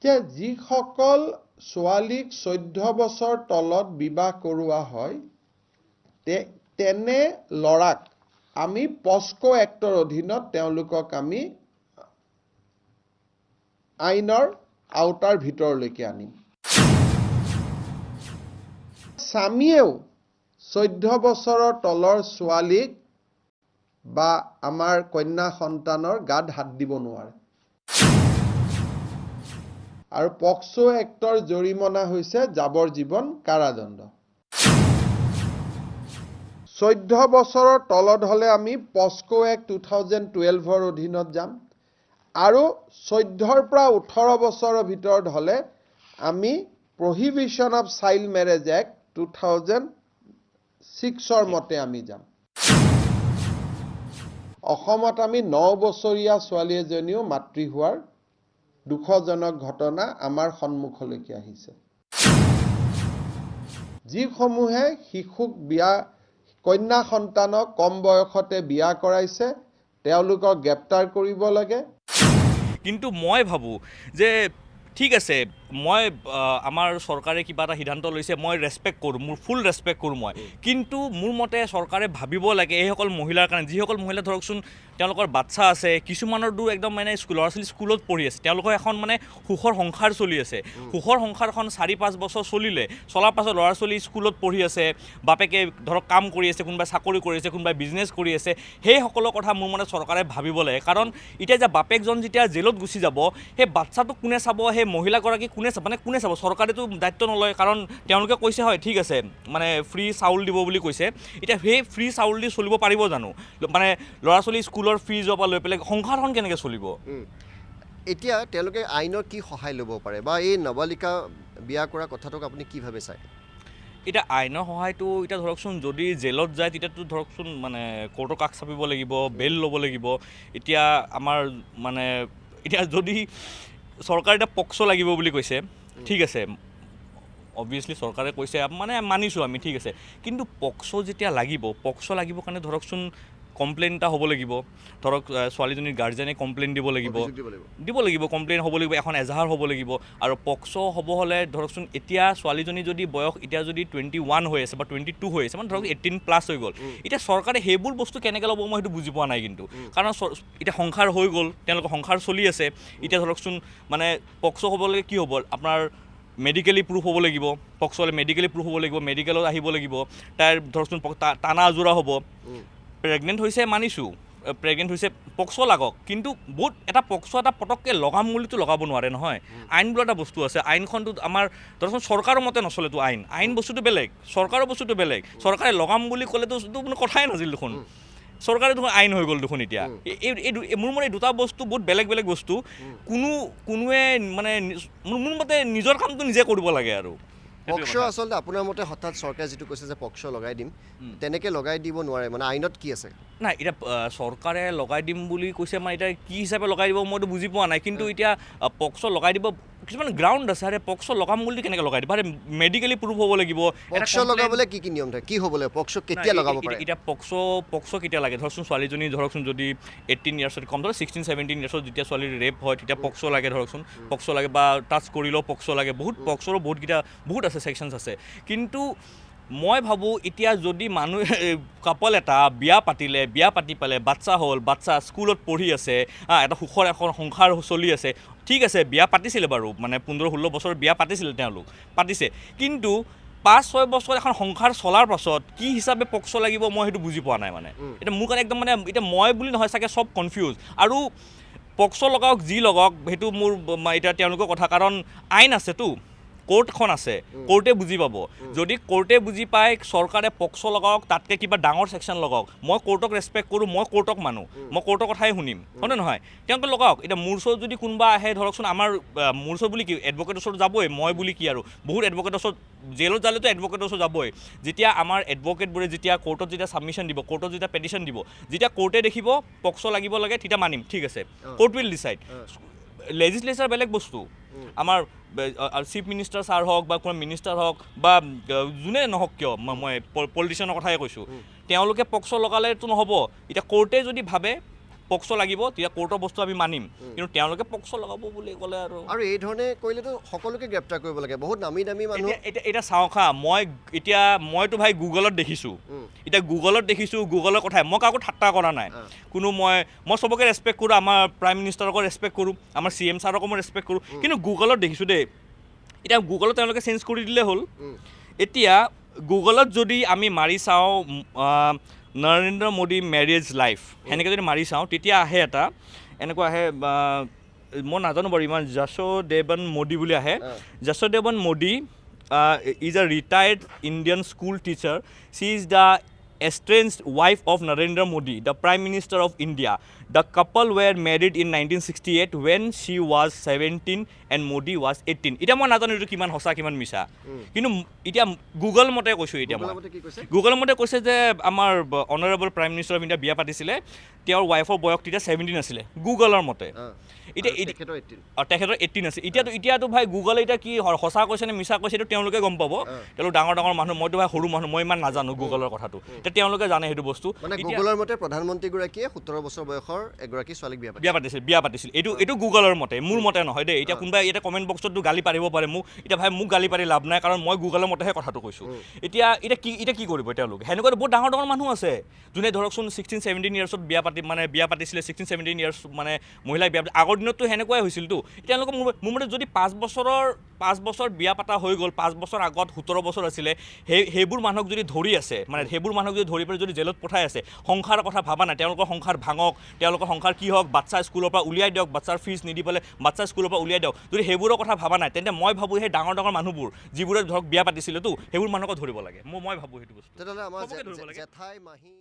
যে যিসকল ছোৱালীক 14 বছৰ তলত বিবাহ কৰোৱা হয় তেনে লৰাক আমি পস্কো এক্টৰ অধীনত তেওঁলোকক আমি আইনৰ আওতাৰ ভিতৰলৈকে আনিম স্বামীয়েও 14 বছৰৰ তলৰ ছোৱালীক বা আমাৰ কন্যা সন্তানৰ গাত হাত দিব নোৱাৰে আৰু পক্সো এক্টৰ জৰিমনা হৈছে যাৱজ্জীৱন কাৰাদণ্ড 14 বছৰৰ তলত হলে আমি পস্কো এক্ট 2012 ৰ অধীনত যাম আৰু 14 ৰ পৰা 18 বছৰৰ ভিতৰত হলে আমি prohibition of child marriage act 2006 ৰ মতে আমি যাম অসমত আমি 9 বছৰীয়া ছোৱালী এজনীও মাতৃ হোৱাৰ দুখজনক ঘটনা আমাৰ সন্মুখলৈকে আহিছে যিসমূহে শিশুক কন্যা সন্তানক কম বয়সতে বিয়া কৰাইছে তেওঁলোকক গ্ৰেপ্তাৰ কৰিব লাগে কিন্তু মই ভাবো যে ঠিক আছে মই আমাৰ চৰকাৰে কিবা এটা সিদ্ধান্ত লৈছে মই ৰেসপেক্ট কৰোঁ মোৰ ফুল ৰেসপেক্ট কৰোঁ মই কিন্তু মোৰ মতে চৰকাৰে ভাবিব লাগে এইসকল মহিলাৰ কাৰণে যিসকল মহিলা ধৰকচোন তেওঁলোকৰ বাচ্চা আছে কিছুমানৰটো একদম মানে ল'ৰা ছোৱালী স্কুলত পঢ়ি আছে তেওঁলোকৰ এখন মানে সুখৰ সংসাৰ চলি আছে সুখৰ সংসাৰখন 4-5 বছৰ চলাৰ পাছত ল'ৰা ছোৱালী স্কুলত পঢ়ি আছে বাপেকে ধৰক কাম কৰি আছে কোনোবাই চাকৰি কৰি আছে কোনোবাই বিজনেছ কৰি আছে সেই সকলো কথা মোৰ মতে চৰকাৰে ভাবিব লাগে কাৰণ এতিয়া যে বাপেকজন যেতিয়া জেলত গুচি যাব সেই বাচ্চাটো কোনে চাব সেই মহিলাগৰাকী কোনে চাব চৰকাৰেতো দায়িত্ব নলয় কাৰণ তেওঁলোকে কৈছে হয় ঠিক আছে মানে ফ্ৰী চাউল দিব বুলি কৈছে এতিয়া সেই ফ্ৰী চাউল দি চলিব পাৰিব জানো মানে ল'ৰা ছোৱালী স্কুলৰ ফিজৰ পৰা লৈ পেলাই সংসাৰখন কেনেকৈ চলিব এতিয়া তেওঁলোকে আইনৰ কি সহায় ল'ব পাৰে বা এই নবালিকা বিয়া কৰা কথাটোক আপুনি কি ভাবে চাই এতিয়া আইনৰ সহায়টো এতিয়া ধৰকচোন যদি জেলত যায় তেতিয়াতো ধৰকচোন মানে কোৰ্টৰ কাষ চাপিব লাগিব বেল ল'ব লাগিব এতিয়া আমাৰ মানে এতিয়া যদি চৰকাৰে এটা পক্সো লাগিব বুলি কৈছে ঠিক আছে অবভিয়াছলি চৰকাৰে কৈছে মানে মানিছোঁ আমি ঠিক আছে কিন্তু পক্সো যেতিয়া লাগিব কাৰণে ধৰকচোন কমপ্লেইন এটা হ'ব লাগিব ধৰক ছোৱালীজনীৰ গাৰ্জেনে কমপ্লেইন দিব লাগিব কমপ্লেইন হ'ব লাগিব এখন এজাহাৰ হ'ব লাগিব আৰু পক্সো হ'ব হ'লে ধৰকচোন এতিয়া ছোৱালীজনী যদি বয়স এতিয়া যদি 21 হৈ আছে বা 22 হৈ আছে মানে ধৰক 18+ হৈ গ'ল এতিয়া চৰকাৰে সেইবোৰ বস্তু কেনেকৈ ল'ব মই সেইটো বুজি পোৱা নাই কিন্তু কাৰণ এতিয়া সংসাৰ হৈ গ'ল তেওঁলোকৰ সংসাৰ চলি আছে এতিয়া ধৰকচোন মানে পক্সো হ'বলৈ কি হ'ব আপোনাৰ মেডিকেলি প্ৰুফ হ'ব লাগিব পক্সো হ'লে মেডিকেলি প্ৰুফ হ'ব লাগিব মেডিকেলত আহিব লাগিব তাৰ ধৰকচোন টানা আজোৰা হ'ব প্ৰেগনেণ্ট হৈছে মানিছোঁ প্ৰেগনেণ্ট হৈছে পক্সো লাগক কিন্তু বহুত এটা পক্সো এটা পটককৈ লগাম বুলিতো লগাব নোৱাৰে নহয় আইন বোলা এটা বস্তু আছে আইনখনটো আমাৰ ধৰকচোন চৰকাৰৰ মতে নচলেতো আইন বস্তুটো বেলেগ চৰকাৰৰ বস্তুটো বেলেগ চৰকাৰে লগাম বুলি ক'লেতো কোনো কথাই নাছিল দেখোন চৰকাৰে দেখোন আইন হৈ গ'ল দেখোন এতিয়া এই মোৰ মতে দুটা বস্তু বহুত বেলেগ বস্তু কোনোৱে মানে মোৰ মতে নিজৰ কামটো নিজে কৰিব লাগে আৰু পক্সো আসলে আপোনাৰ মতে হঠাৎ চৰকাৰে যেটো কৈছে যে পক্সো লগাই দিম তেনেকৈ লগাই দিব নোৱাৰে মানে আইনত কি আছে না এটা চৰকাৰে লগাই দিম বুলি কৈছে মানে এটা কি হিচাপে লগাই দিব মইতো বুজি পোৱা নাই কিন্তু এতিয়া পক্সো লগাই দিব কিছুমান গ্ৰাউণ্ড আছে আৰে পক্সো লগাম বুলি কেনেকৈ লগাই দিব আৰে মেডিকেলি প্ৰুফ হ'ব লাগিব পক্সো লগাবলৈ কি নিয়ম থাকে কি হ'ব লাগিব পক্সো কেতিয়া লগাব পাৰে এতিয়া পক্সো কেতিয়া লাগে ধৰকচোন ছোৱালীজনী ধৰকচোন যদি 18 ইয়াৰ্ছত কম ধৰক 16-17 ইয়াৰ্ছত যেতিয়া ছোৱালীৰ ৰেপ হয় তেতিয়া পক্সো লাগে ধৰকচোন পক্সো লাগে বা টাচ কৰিলেও পক্সো লাগে পক্সৰো বহুত আছে ছেকশ্যনছ আছে কিন্তু মই ভাবোঁ এতিয়া যদি মানুহে কাপল এটা বিয়া পাতি পেলাই বাচ্চা হ'ল বাচ্চা স্কুলত পঢ়ি আছে এটা সুখৰ এখন সংসাৰ চলি আছে ঠিক আছে বিয়া পাতিছিলে বাৰু মানে 15-16 বছৰ বিয়া পাতিছিলে তেওঁলোক পাতিছে কিন্তু 5-6 বছৰ এখন সংসাৰ চলাৰ পাছত কি হিচাপে পক্সো লাগিব মই সেইটো বুজি পোৱা নাই মানে এতিয়া মোৰ কাৰণে একদম মানে এতিয়া মই বুলি নহয় চাগে চব কনফিউজ আৰু পক্সো লগাওক যি লগাওক সেইটো মোৰ এতিয়া তেওঁলোকৰ কথা কাৰণ আইন আছেতো কোৰ্টখন আছে কোৰ্টে বুজি পাব যদি কোৰ্টে বুজি পায় চৰকাৰে পক্সো লগাওক তাতকৈ কিবা ডাঙৰ ছেকশ্যন লগাওক মই কোৰ্টক ৰেসপেক্ট কৰোঁ মই কোৰ্টক মানো মই কোৰ্টৰ কথাই শুনিম হয়নে নহয় তেওঁলোকে লগাওক এতিয়া মোৰ ওচৰত যদি কোনোবা আহে ধৰকচোন আমাৰ মোৰ ওচৰত বুলি কি এডভকেটৰ ওচৰত যাবই মই বুলি কি আৰু বহুত এডভকেটৰ ওচৰত জেলত যালেতো এডভকেটৰ ওচৰত যাবই যেতিয়া আমাৰ এডভকেটবোৰে যেতিয়া কোৰ্টত যেতিয়া ছাবমিশ্যন দিব কোৰ্টত যেতিয়া পেটিশ্যন দিব যেতিয়া কোৰ্টে দেখিব পক্সো লাগিব লাগে তেতিয়া মানিম ঠিক আছে কোৰ্ট উইল ডিচাইড লেজিসলেচাৰ বেলেগ বস্তু আমাৰ চিফ মিনিষ্টাৰ ছাৰ হওক বা কোনো মিনিষ্টাৰ হওক বা যোনে নহওক কিয় মই পলিটিচিয়ানৰ কথাই কৈছোঁ তেওঁলোকে পক্সো লগালেতো নহ'ব এতিয়া কোৰ্টে যদি ভাবে পক্সো লাগিব তেতিয়া কোৰ্টৰ বস্তু আমি মানিম কিন্তু তেওঁলোকে পক্সো লগাব বুলি ক'লে আৰু এই ধৰণে কৰিলেতো সকলোকে গ্ৰেপ্তাৰ কৰিব লাগে বহুত নামী মানুহ এটা চাওঁ খা মইতো ভাই গুগলত দেখিছোঁ এতিয়া গুগলত দেখিছোঁ গুগলৰ কথাই মই কাকো ঠাট্টা কৰা নাই কোনো মই চবকে ৰেচপেক্ট কৰোঁ আমাৰ প্ৰাইম মিনিষ্টাৰকো ৰেচপেক্ট কৰোঁ আমাৰ CM ছাৰকো মই ৰেচপেক্ট কৰোঁ কিন্তু গুগলত দেখিছোঁ দেই এতিয়া গুগলত তেওঁলোকে চেঞ্জ কৰি দিলে হ'ল এতিয়া গুগলত যদি আমি মাৰি চাওঁ নৰেন্দ্ৰ মোদী মেৰেজ লাইফ সেনেকৈ যদি মাৰি চাওঁ তেতিয়া আহে এটা এনেকুৱা আহে মই নাজানো বাৰু ইমান যশোদেৱন মোদী বুলি আহে যশোদেৱন Modi is a retired Indian school teacher. She is the estranged wife of Narendra Modi, the Prime Minister of India. The couple were married in 1968 when she was 17 and Modi was 18. Ita moi nazano etu kiman hosa kiman misa. Kintu itia Google mote koisu itia moi. Google mote koise je amar honorable Prime Minister of India biya patisile. Tior wife or boyok tita 17 asile. Google or mote. তেখেতৰ 18 আছে এতিয়াতো ভাই Google এটা কি সঁচা কৈছে নে মিছা কৈছে এইটো তেওঁলোকে গম পাব তেওঁলোক ডাঙৰ মানুহ মইতো ভাই সৰু মানুহ মই ইমান নাজানো গুগলৰ কথাটো এতিয়া তেওঁলোকে জানে সেইটো বস্তু মানে গুগলৰ মতে প্ৰধানমন্ত্ৰীগৰাকীয়ে 17 বছৰ বয়সৰ এগৰাকী ছোৱালীক বিয়া পাতিছিল এইটো গুগলৰ মতে মোৰ মতে নহয় দেই এতিয়া কোনোবাই এটা কমেণ্ট বক্সতো গালি পাৰিব পাৰে মোক এতিয়া ভাই মোক গালি পাৰি লাভ নাই কাৰণ মই গুগলৰ মতেহে কথাটো কৈছোঁ এতিয়া কি কৰিব তেওঁলোকে সেনেকুৱা বহুত ডাঙৰ মানুহ আছে যোনে ধৰকচোন 16-17 ইয়াৰ্ছত বিয়া পাতিছিলে 16-17 ইয়াৰ্ছ মানে মহিলাই বিয়া আগৰ দিনততো সেনেকুৱাই হৈছিলতো তেওঁলোকে মোৰ মতে যদি 5 বছৰ বিয়া পাতা হৈ গ'ল 5 বছৰ আগত 17 বছৰ আছিলে সেইবোৰ মানুহক যদি ধৰি আছে মানে সেইবোৰ মানুহক যদি ধৰি পেলাই যদি জেলত পঠাই আছে সংসাৰৰ কথা ভাবা নাই তেওঁলোকৰ সংসাৰ ভাঙক তেওঁলোকৰ সংসাৰ কি হওক বাচ্চা স্কুলৰ পৰা উলিয়াই দিয়ক বাচ্চাৰ ফিজ নিদি পেলাই বাচ্চা স্কুলৰ পৰা উলিয়াই দিয়ক যদি সেইবোৰৰ কথা ভাবা নাই তেন্তে মই ভাবোঁ সেই ডাঙৰ মানুহবোৰ যিবোৰে ধৰক বিয়া পাতিছিলেতো সেইবোৰ মানুহক ধৰিব লাগে মই ভাবোঁ সেইটো বস্তু তেতিয়াহ'লে আমাৰ জেঠাই মাহী